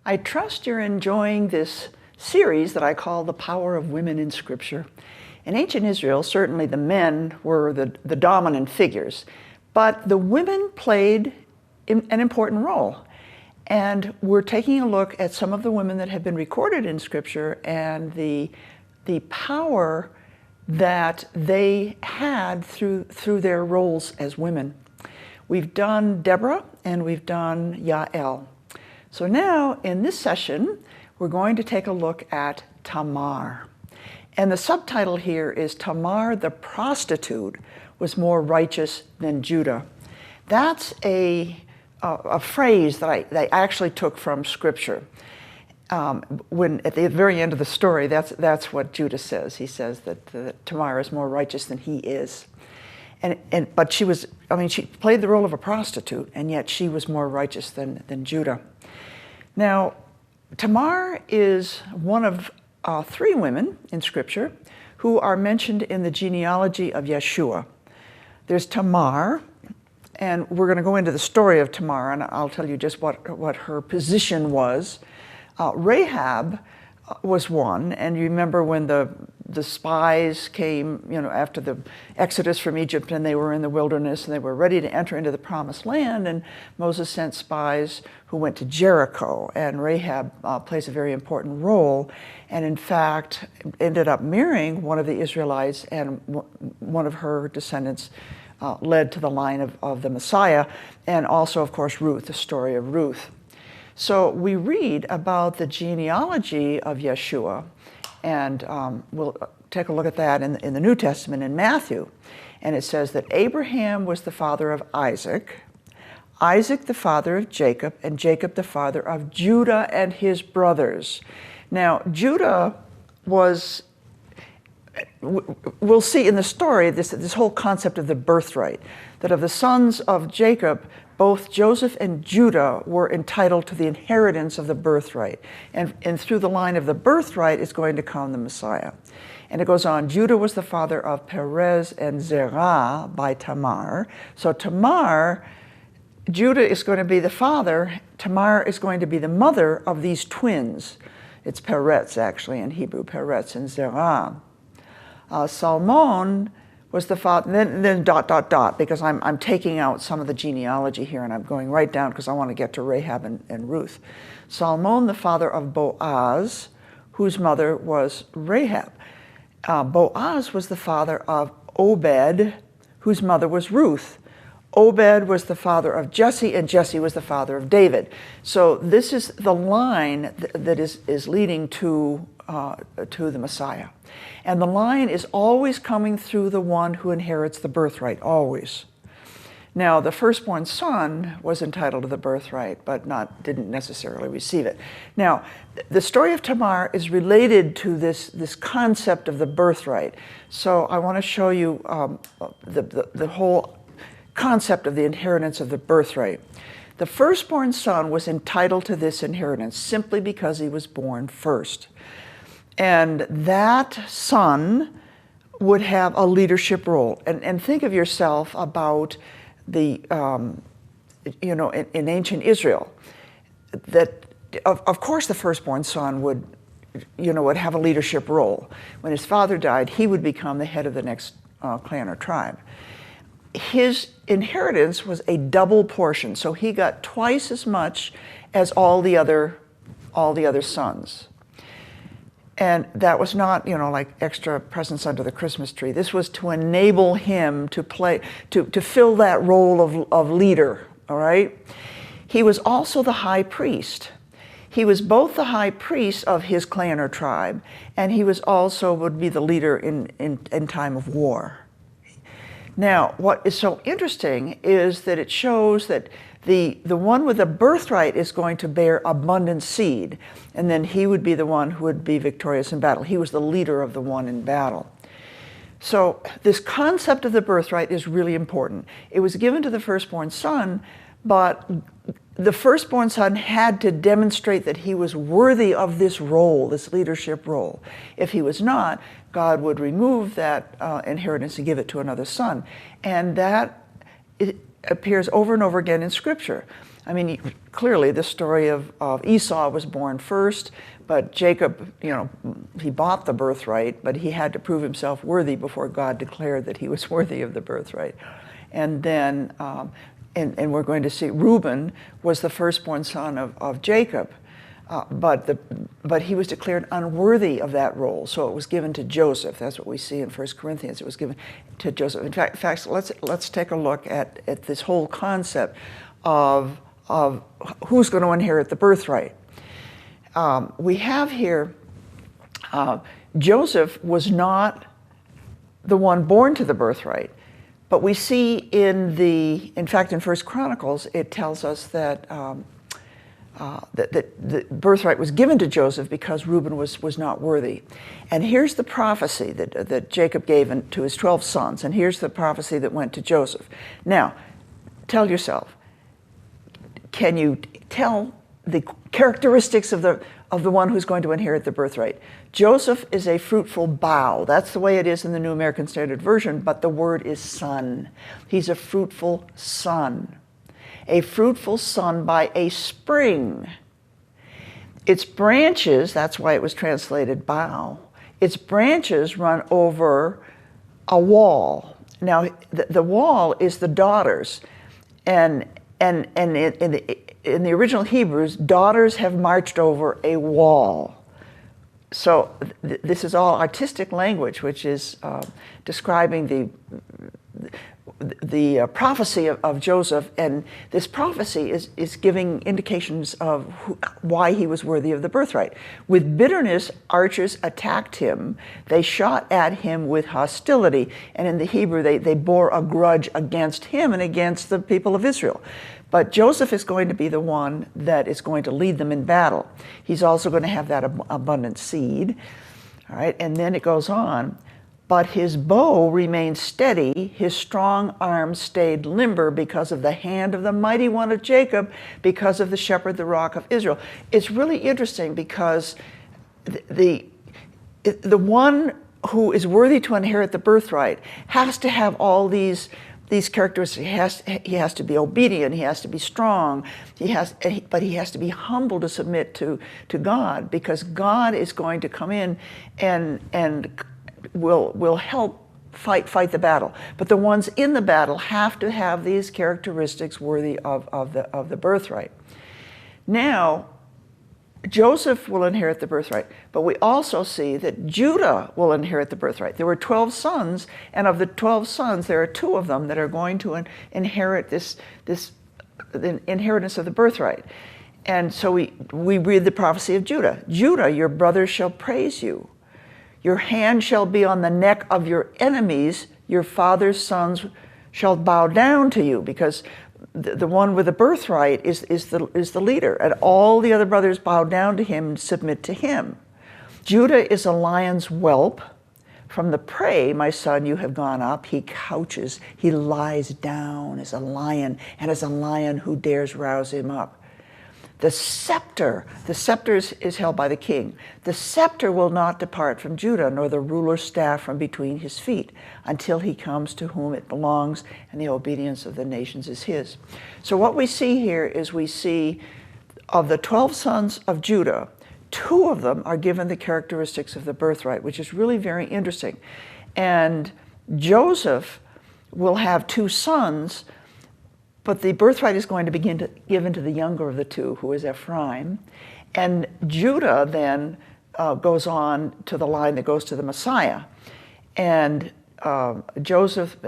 I trust you're enjoying this series that I call The Power of Women in Scripture. In ancient Israel, certainly the men were the dominant figures, but the women played an important role. And we're taking a look at some of the women that have been recorded in Scripture and the power that they had through their roles as women. We've done Deborah and we've done Yael. So now in this session, we're going to take a look at Tamar. And the subtitle here is Tamar the prostitute was more righteous than Judah. That's a phrase that I actually took from Scripture. When at the very end of the story, that's what Judah says. He says that Tamar is more righteous than he is. But she played the role of a prostitute, and yet she was more righteous than Judah. Now, Tamar is one of three women in Scripture who are mentioned in the genealogy of Yeshua. There's Tamar, and we're going to go into the story of Tamar, and I'll tell you just what her position was. Rahab was one, and you remember when the spies came, after the exodus from Egypt, and they were in the wilderness, and they were ready to enter into the promised land, and Moses sent spies who went to Jericho, and Rahab plays a very important role, and in fact ended up marrying one of the Israelites, and one of her descendants led to the line of the Messiah, and also, of course, Ruth, the story of Ruth. So we read about the genealogy of Yeshua, and we'll take a look at that in the New Testament in Matthew. And it says that Abraham was the father of Isaac, Isaac the father of Jacob, and Jacob the father of Judah and his brothers. Now, Judah was, we'll see in the story, this whole concept of the birthright, that of the sons of Jacob, both Joseph and Judah were entitled to the inheritance of the birthright. And through the line of the birthright is going to come the Messiah. And it goes on, Judah was the father of Perez and Zerah by Tamar. So Tamar, Judah is going to be the father, Tamar is going to be the mother of these twins. It's Perez, actually, in Hebrew, Perez and Zerah. Salmon was the father, then ... because I'm taking out some of the genealogy here and I'm going right down because I want to get to Rahab and Ruth. Salmon, the father of Boaz, whose mother was Rahab. Boaz was the father of Obed, whose mother was Ruth. Obed was the father of Jesse, and Jesse was the father of David. So this is the line that is leading to the Messiah. And the line is always coming through the one who inherits the birthright, always. Now, the firstborn son was entitled to the birthright, but didn't necessarily receive it. Now, the story of Tamar is related to this concept of the birthright. So I want to show you the whole concept of the inheritance of the birthright. The firstborn son was entitled to this inheritance simply because he was born first. And that son would have a leadership role. And think of yourself about in ancient Israel, that of course the firstborn son would have a leadership role. When his father died, he would become the head of the next clan or tribe. His inheritance was a double portion, so he got twice as much as all the other sons. And that was not, like extra presents under the Christmas tree. This was to enable him to fill that role of leader, all right? He was also the high priest. He was both the high priest of his clan or tribe, and he was also would be the leader in time of war. Now, what is so interesting is that it shows that the one with the birthright is going to bear abundant seed, and then he would be the one who would be victorious in battle. He was the leader of the one in battle. So this concept of the birthright is really important. It was given to the firstborn son, but the firstborn son had to demonstrate that he was worthy of this role, this leadership role. If he was not, God would remove that inheritance and give it to another son. And that appears over and over again in Scripture. I mean, clearly the story of Esau was born first, but Jacob, he bought the birthright, but he had to prove himself worthy before God declared that he was worthy of the birthright. And then, and we're going to see Reuben was the firstborn son of Jacob, but he was declared unworthy of that role, so it was given to Joseph. That's what we see in 1 Corinthians. It was given to Joseph. In fact, let's take a look at this whole concept of who's going to inherit the birthright. We have here, Joseph was not the one born to the birthright, but we see in fact in 1 Chronicles, it tells us that that the birthright was given to Joseph because Reuben was not worthy. And here's the prophecy that Jacob gave to his 12 sons, and here's the prophecy that went to Joseph. Now, tell yourself, can you tell the characteristics of the one who's going to inherit the birthright? Joseph is a fruitful bough. That's the way it is in the New American Standard Version, but the word is son. He's a fruitful son. A fruitful son by a spring. Its branches, that's why it was translated bough, its branches run over a wall. Now, the wall is the daughters, and in the original Hebrews, daughters have marched over a wall. So this is all artistic language, which is describing the prophecy of Joseph, and this prophecy is giving indications of why he was worthy of the birthright. With bitterness, archers attacked him. They shot at him with hostility, and in the Hebrew, they bore a grudge against him and against the people of Israel. But Joseph is going to be the one that is going to lead them in battle. He's also going to have that abundant seed. All right, and then it goes on. But his bow remained steady, his strong arm stayed limber because of the hand of the mighty one of Jacob, because of the shepherd, the rock of Israel. It's really interesting because the one who is worthy to inherit the birthright has to have all these characteristics. He has to be obedient, he has to be strong, but he has to be humble to submit to God, because God is going to come in and will help fight the battle. But the ones in the battle have to have these characteristics worthy of the birthright. Now, Joseph will inherit the birthright, but we also see that Judah will inherit the birthright. There were 12 sons, and of the 12 sons, there are 2 of them that are going to inherit the inheritance of the birthright. And so we read the prophecy of Judah. Judah, your brothers shall praise you. Your hand shall be on the neck of your enemies. Your father's sons shall bow down to you, because the one with the birthright is the leader, and all the other brothers bow down to him and submit to him. Judah is a lion's whelp. From the prey, my son, you have gone up. He couches, he lies down as a lion, and as a lion who dares rouse him up. The scepter is held by the king. The scepter will not depart from Judah, nor the ruler's staff from between his feet, until he comes to whom it belongs, and the obedience of the nations is his. So what we see here is we see of the 12 sons of Judah, 2 of them are given the characteristics of the birthright, which is really very interesting. And Joseph will have 2 sons, but the birthright is going to begin to given to the younger of the 2, who is Ephraim. And Judah then goes on to the line that goes to the Messiah. And Joseph,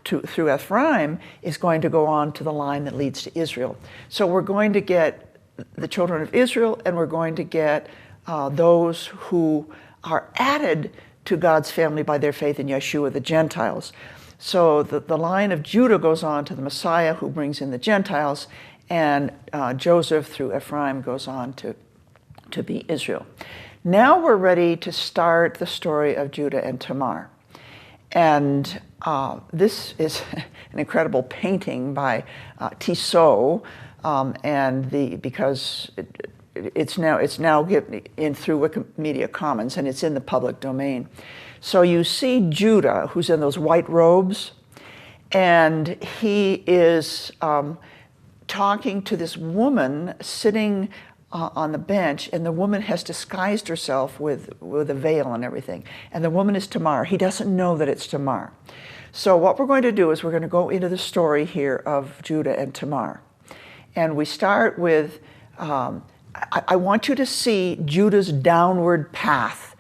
through Ephraim, is going to go on to the line that leads to Israel. So we're going to get the children of Israel, and we're going to get those who are added to God's family by their faith in Yeshua, the Gentiles. So the line of Judah goes on to the Messiah, who brings in the Gentiles, and Joseph through Ephraim goes on to be Israel. Now we're ready to start the story of Judah and Tamar. And this is an incredible painting by Tissot, because it's now in through Wikimedia Commons, and it's in the public domain. So you see Judah, who's in those white robes, and he is talking to this woman sitting on the bench, and the woman has disguised herself with a veil and everything. And the woman is Tamar. He doesn't know that it's Tamar. So what we're going to do is we're going to go into the story here of Judah and Tamar. And we start with, I want you to see Judah's downward path.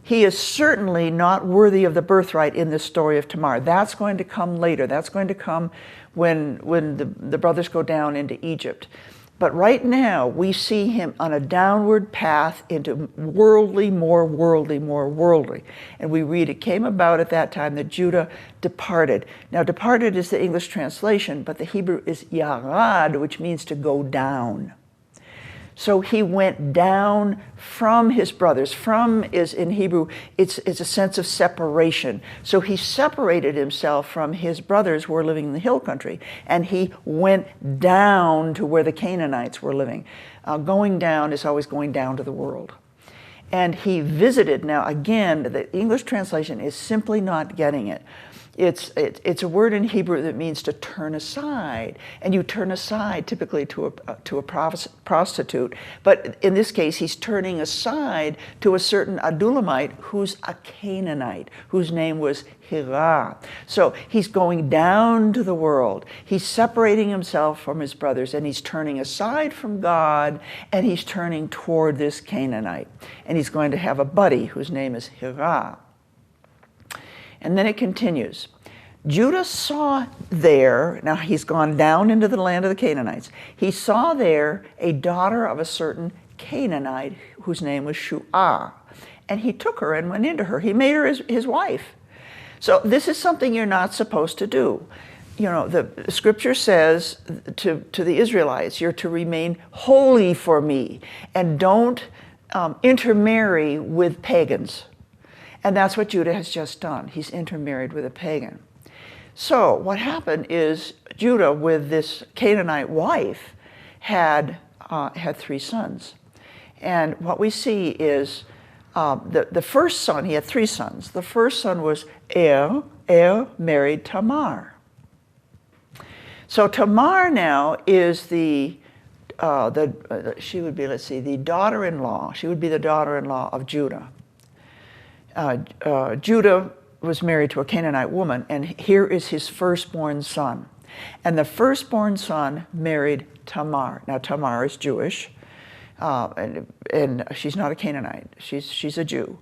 He is certainly not worthy of the birthright in this story of Tamar. That's going to come later. That's going to come when the brothers go down into Egypt. But right now, we see him on a downward path into worldly, more worldly, more worldly. And we read, it came about at that time that Judah departed. Now, departed is the English translation, but the Hebrew is yarad, which means to go down. So he went down from his brothers. From is in Hebrew, it's a sense of separation. So he separated himself from his brothers who were living in the hill country, and he went down to where the Canaanites were living. Going down is always going down to the world. And he visited. Now again, the English translation is simply not getting it. It's a word in Hebrew that means to turn aside, and you turn aside typically to a prostitute. But in this case, he's turning aside to a certain Adulamite who's a Canaanite, whose name was Hagar. So he's going down to the world. He's separating himself from his brothers, and he's turning aside from God, and he's turning toward this Canaanite. And he's going to have a buddy whose name is Hagar. And then it continues. Judah saw there, now he's gone down into the land of the Canaanites. He saw there a daughter of a certain Canaanite whose name was Shu'ah. And he took her and went into her. He made her his wife. So this is something you're not supposed to do. You know, the scripture says to the Israelites, you're to remain holy for me, and don't intermarry with pagans. And that's what Judah has just done. He's intermarried with a pagan. So what happened is Judah, with this Canaanite wife, had 3 sons. And what we see is the first son, he had 3 sons. The first son was Er. Er married Tamar. So Tamar now is she would be, let's see, the daughter-in-law. She would be the daughter-in-law of Judah. Judah was married to a Canaanite woman, and here is his firstborn son. And the firstborn son married Tamar. Now, Tamar is Jewish, and she's not a Canaanite. She's a Jew.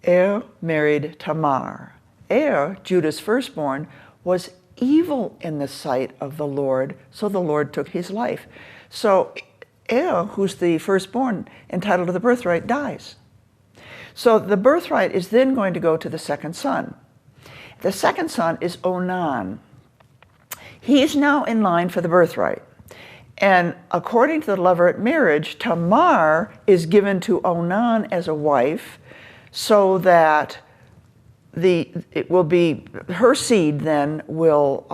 Er married Tamar. Er, Judah's firstborn, was evil in the sight of the Lord, so the Lord took his life. So Er, who's the firstborn, entitled to the birthright, dies. So the birthright is then going to go to the second son. The second son is Onan. He is now in line for the birthright. And according to the Levirate marriage, Tamar is given to Onan as a wife, so that it will be her seed then will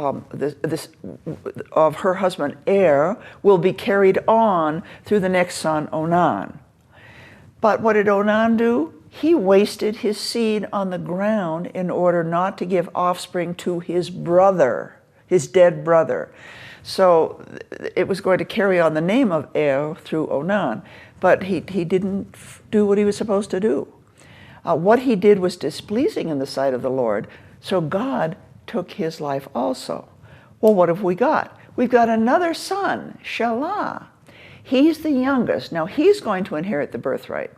of her husband Er will be carried on through the next son, Onan. But what did Onan do? He wasted his seed on the ground in order not to give offspring to his brother, his dead brother. So it was going to carry on the name of Er through Onan, but he didn't do what he was supposed to do. What he did was displeasing in the sight of the Lord, so God took his life also. Well, what have we got? We've got another son, Shelah. He's the youngest. Now he's going to inherit the birthright.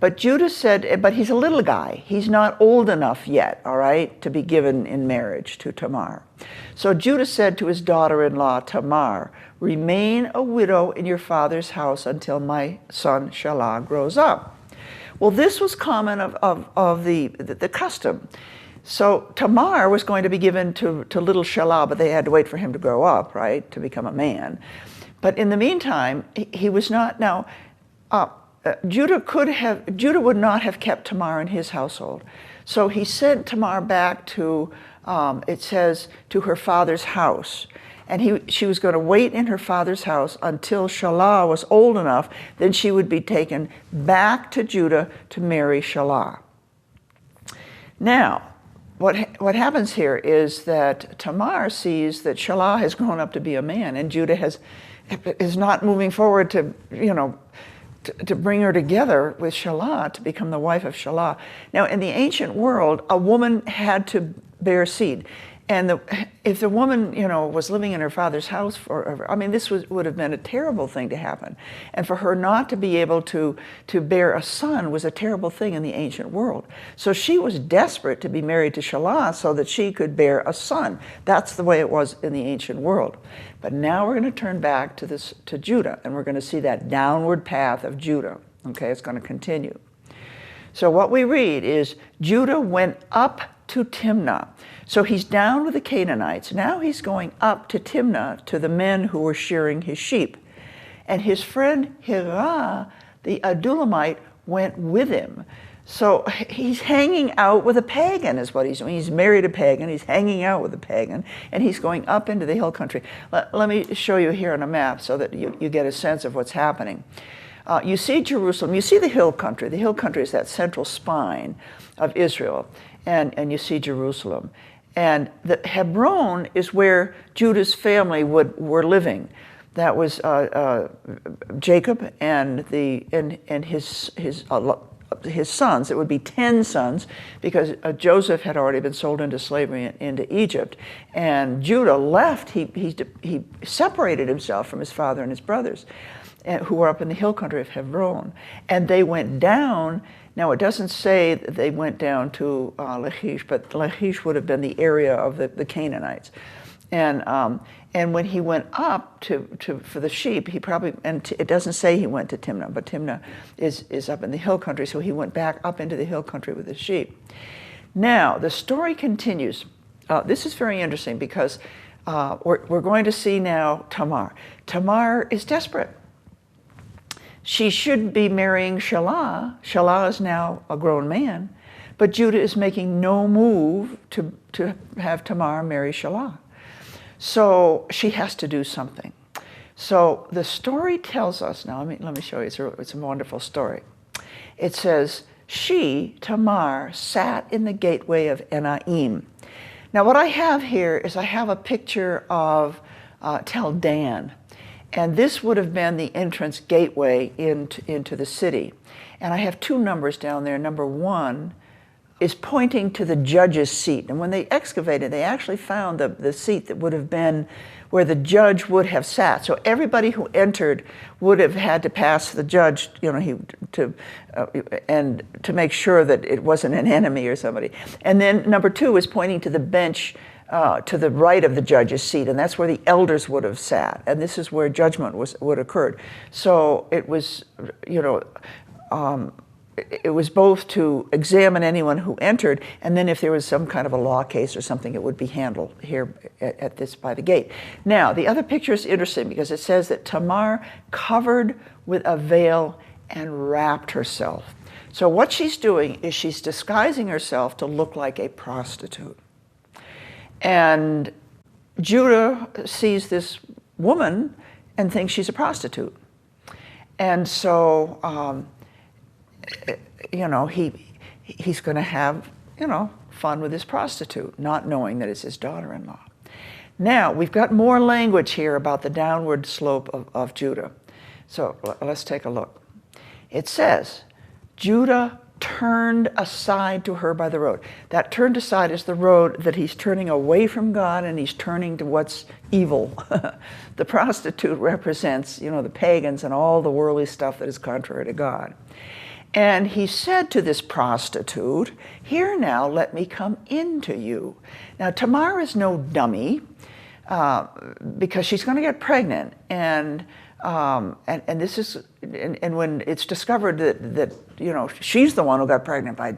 But Judah said, but he's a little guy. He's not old enough yet, all right, to be given in marriage to Tamar. So Judah said to his daughter-in-law, Tamar, remain a widow in your father's house until my son Shelah grows up. Well, this was common of the custom. So Tamar was going to be given to little Shelah, but they had to wait for him to grow up, right, to become a man. But in the meantime, he was not. Now, Judah would not have kept Tamar in his household. So he sent Tamar back to, it says, to her father's house. And she was going to wait in her father's house until Shelah was old enough. Then she would be taken back to Judah to marry Shelah. Now, what happens here is that Tamar sees that Shelah has grown up to be a man, and Judah has is not moving forward to, to bring her together with Shelah, to become the wife of Shelah. Now, in the ancient world, a woman had to bear seed. And if the woman, was living in her father's house forever, this would have been a terrible thing to happen. And for her not to be able to bear a son was a terrible thing in the ancient world. So she was desperate to be married to Shelah so that she could bear a son. That's the way it was in the ancient world. But now we're going to turn back to Judah, and we're going to see that downward path of Judah. Okay, it's going to continue. So what we read is Judah went up to Timnah. So he's down with the Canaanites. Now he's going up to Timnah to the men who were shearing his sheep. And his friend Hagar, the Adullamite, went with him. So he's hanging out with a pagan is what he's doing. He's married a pagan, he's hanging out with a pagan, and he's going up into the hill country. Let me show you here on a map so that you get a sense of what's happening. You see Jerusalem, you see the hill country. The hill country is that central spine of Israel, and you see Jerusalem. And the Hebron is where Judah's family were living. That was Jacob and his sons. It would be 10 sons because Joseph had already been sold into slavery into Egypt. And Judah left. He separated himself from his father and his brothers, who were up in the hill country of Hebron. And they went down. Now, it doesn't say that they went down to Lachish, but Lachish would have been the area of the Canaanites. And when he went up for the sheep, it doesn't say he went to Timnah, but Timnah is up in the hill country, so he went back up into the hill country with his sheep. Now, the story continues. This is very interesting because we're going to see now Tamar. Tamar is desperate. She should be marrying Shelah. Shelah is now a grown man, but Judah is making no move to have Tamar marry Shelah. So she has to do something. So the story tells us, now let me show you, it's a wonderful story. It says, she, Tamar, sat in the gateway of Enaim. Now what I have here is I have a picture of Tel Dan. And this would have been the entrance gateway into the city. And I have two numbers down there. Number 1 is pointing to the judge's seat. And when they excavated, they actually found the seat that would have been where the judge would have sat. So everybody who entered would have had to pass the judge, and to make sure that it wasn't an enemy or somebody. And then number 2 is pointing to the bench to the right of the judge's seat, and that's where the elders would have sat, and this is where judgment would occur. So it was, it was both to examine anyone who entered, and then if there was some kind of a law case or something, it would be handled here at this by the gate. Now, the other picture is interesting because it says that Tamar covered with a veil and wrapped herself. So what she's doing is she's disguising herself to look like a prostitute. And Judah sees this woman and thinks she's a prostitute. And so, he's going to have, fun with his prostitute, not knowing that it's his daughter-in-law. Now, we've got more language here about the downward slope of Judah. So let's take a look. It says, Judah turned aside to her by the road. That turned aside is the road that he's turning away from God and he's turning to what's evil. The prostitute represents, the pagans and all the worldly stuff that is contrary to God. And he said to this prostitute, here now, let me come into you. Now, Tamar is no dummy because she's going to get pregnant. And this is, and when it's discovered that she's the one who got pregnant by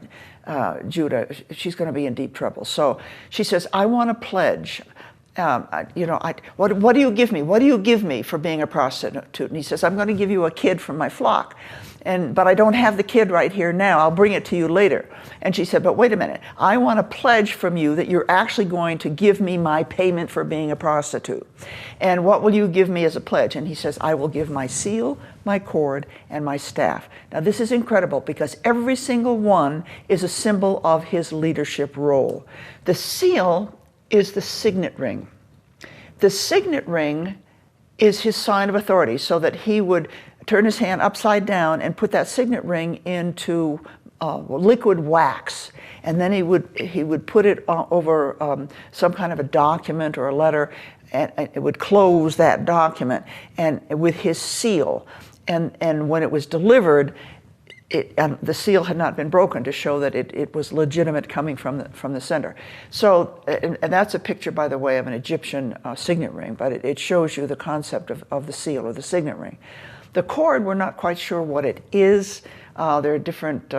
Judah, she's going to be in deep trouble. So she says, I want to pledge. What do you give me? What do you give me for being a prostitute? And he says, I'm going to give you a kid from my flock. But I don't have the kid right here now. I'll bring it to you later. And she said, but wait a minute. I want to pledge from you that you're actually going to give me my payment for being a prostitute. And what will you give me as a pledge? And he says, I will give my seal, my cord, and my staff. Now this is incredible because every single one is a symbol of his leadership role. The seal is the signet ring. The signet ring is his sign of authority, so that he would turn his hand upside down and put that signet ring into liquid wax, and then he would put it over some kind of a document or a letter, and it would close that document and with his seal, and when it was delivered, the seal had not been broken, to show that it was legitimate coming from the sender. So, and that's a picture, by the way, of an Egyptian signet ring, but it shows you the concept of the seal or the signet ring. The cord, we're not quite sure what it is. There are different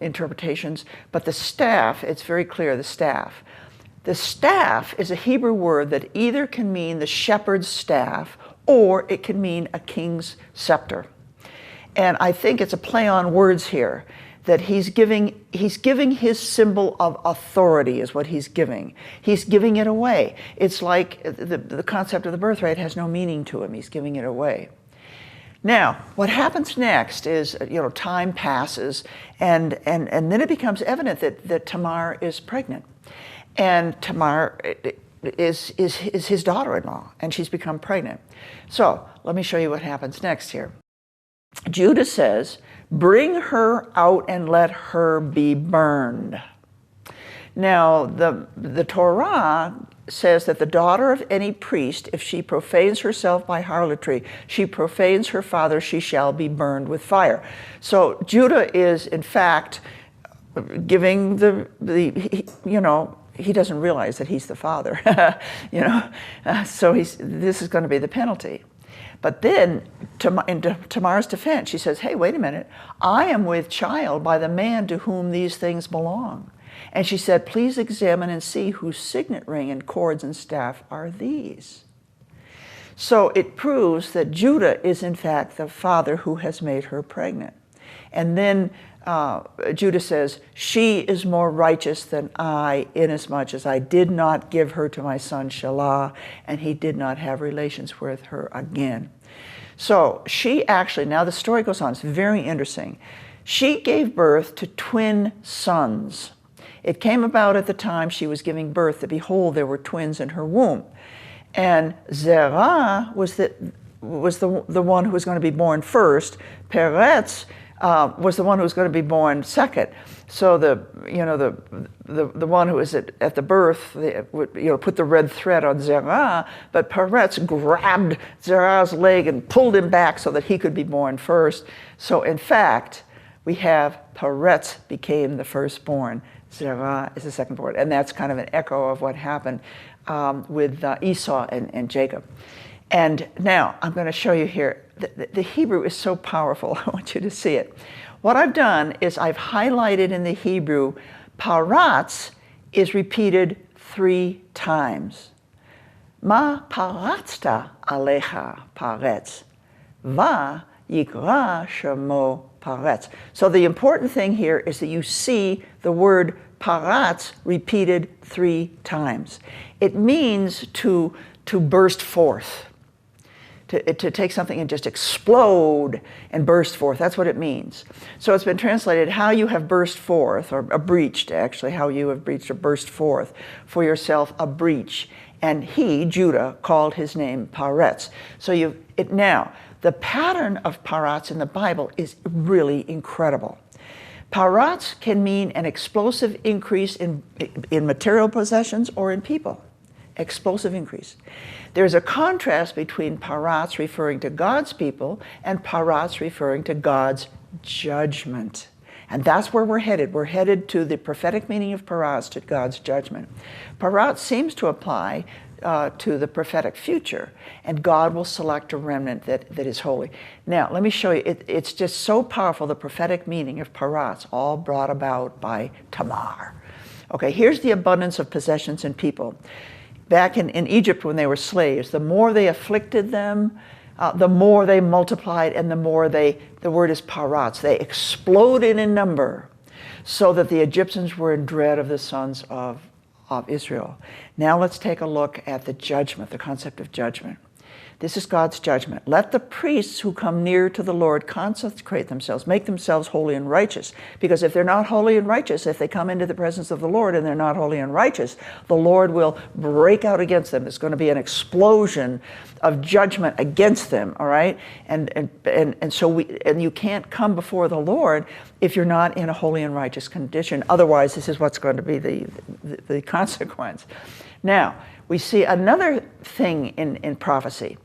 interpretations, but the staff, it's very clear, the staff. The staff is a Hebrew word that either can mean the shepherd's staff or it can mean a king's scepter. And I think it's a play on words here, that he's giving his symbol of authority is what he's giving. He's giving it away. It's like the concept of the birthright has no meaning to him. He's giving it away. Now, what happens next is, time passes, and then it becomes evident that Tamar is pregnant. And Tamar is his daughter-in-law, and she's become pregnant. So let me show you what happens next here. Judah says, "Bring her out and let her be burned." Now, the Torah says that the daughter of any priest, if she profanes herself by harlotry, she profanes her father, she shall be burned with fire. So Judah is, in fact, giving he doesn't realize that he's the father, so this is going to be the penalty. But then, in Tamar's defense, she says, "Hey, wait a minute. I am with child by the man to whom these things belong." And she said, "Please examine and see whose signet ring and cords and staff are these." So it proves that Judah is, in fact, the father who has made her pregnant. And then Judah says, "She is more righteous than I, inasmuch as I did not give her to my son Shelah, and he did not have relations with her again." So she actually, now the story goes on, it's very interesting. She gave birth to twin sons. It came about at the time she was giving birth that, behold, there were twins in her womb. And Zerah was the one who was going to be born first. Peretz was the one who was going to be born second. So the one who was at the birth would put the red thread on Zerah, but Peretz grabbed Zerah's leg and pulled him back so that he could be born first. So in fact, we have Peretz became the firstborn. Zerah is the secondborn, and that's kind of an echo of what happened with Esau and Jacob. And now I'm going to show you here. The Hebrew is so powerful. I want you to see it. What I've done is I've highlighted in the Hebrew, paratz is repeated 3 times. Ma paratzta alecha paretz, va yikra shemo paretz. So the important thing here is that you see the word paratz repeated 3 times. It means to burst forth. To take something and just explode and burst forth. That's what it means. So it's been translated, how you have burst forth, or breached, actually, how you have breached or burst forth for yourself a breach. And he, Judah, called his name Paretz. So now, the pattern of paratz in the Bible is really incredible. Paratz can mean an explosive increase in material possessions or in people. Explosive increase. There's a contrast between paratz referring to God's people and paratz referring to God's judgment. And that's where we're headed. We're headed to the prophetic meaning of paratz, to God's judgment. Paratz seems to apply to the prophetic future, and God will select a remnant that is holy. Now, let me show you. It's just so powerful, the prophetic meaning of paratz, all brought about by Tamar. Okay, here's the abundance of possessions and people. Back in Egypt when they were slaves, the more they afflicted them, the more they multiplied, and the more the word is paratz, they exploded in number, so that the Egyptians were in dread of the sons of Israel. Now let's take a look at the judgment, the concept of judgment. This is God's judgment. Let the priests who come near to the Lord consecrate themselves, make themselves holy and righteous. Because if they're not holy and righteous, if they come into the presence of the Lord and they're not holy and righteous, the Lord will break out against them. There's going to be an explosion of judgment against them, all right? And so you can't come before the Lord if you're not in a holy and righteous condition. Otherwise, this is what's going to be the consequence. Now, we see another thing in prophecy.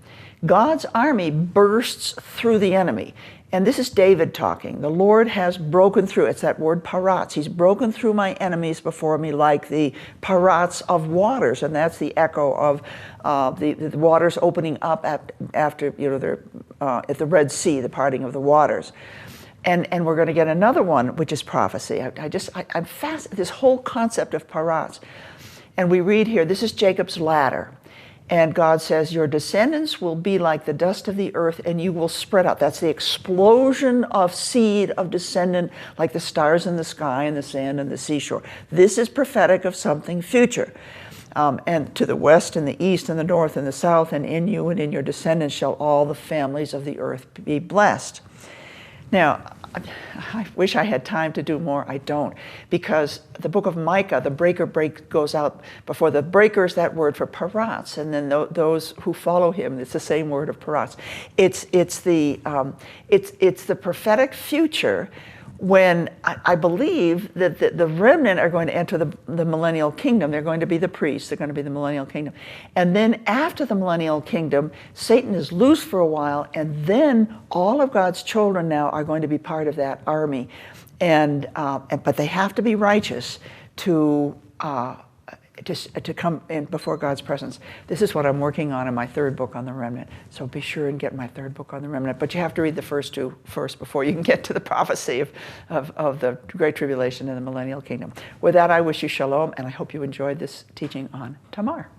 God's army bursts through the enemy. And this is David talking. The Lord has broken through. It's that word paratz. He's broken through my enemies before me like the paratz of waters. And that's the echo of the waters opening up after, at the Red Sea, the parting of the waters. And we're going to get another one, which is prophecy. I'm fascinated, this whole concept of paratz. And we read here, this is Jacob's ladder. And God says, your descendants will be like the dust of the earth, and you will spread out. That's the explosion of seed of descendant, like the stars in the sky and the sand and the seashore. This is prophetic of something future. And to the west and the east and the north and the south, and in you and in your descendants shall all the families of the earth be blessed. Now, I wish I had time to do more. I don't. Because the book of Micah, the breaker goes out before the breakers, that word for paratz, and then those who follow him, it's the same word of paratz. It's the prophetic future when I believe that the remnant are going to enter the millennial kingdom. They're going to be the priests. They're going to be the millennial kingdom. And then after the millennial kingdom, Satan is loose for a while, and then all of God's children now are going to be part of that army. But they have to be righteous to come in before God's presence. This is what I'm working on in my third book on the remnant. So be sure and get my third book on the remnant. But you have to read the first two first before you can get to the prophecy of the Great Tribulation and the millennial kingdom. With that, I wish you shalom, and I hope you enjoyed this teaching on Tamar.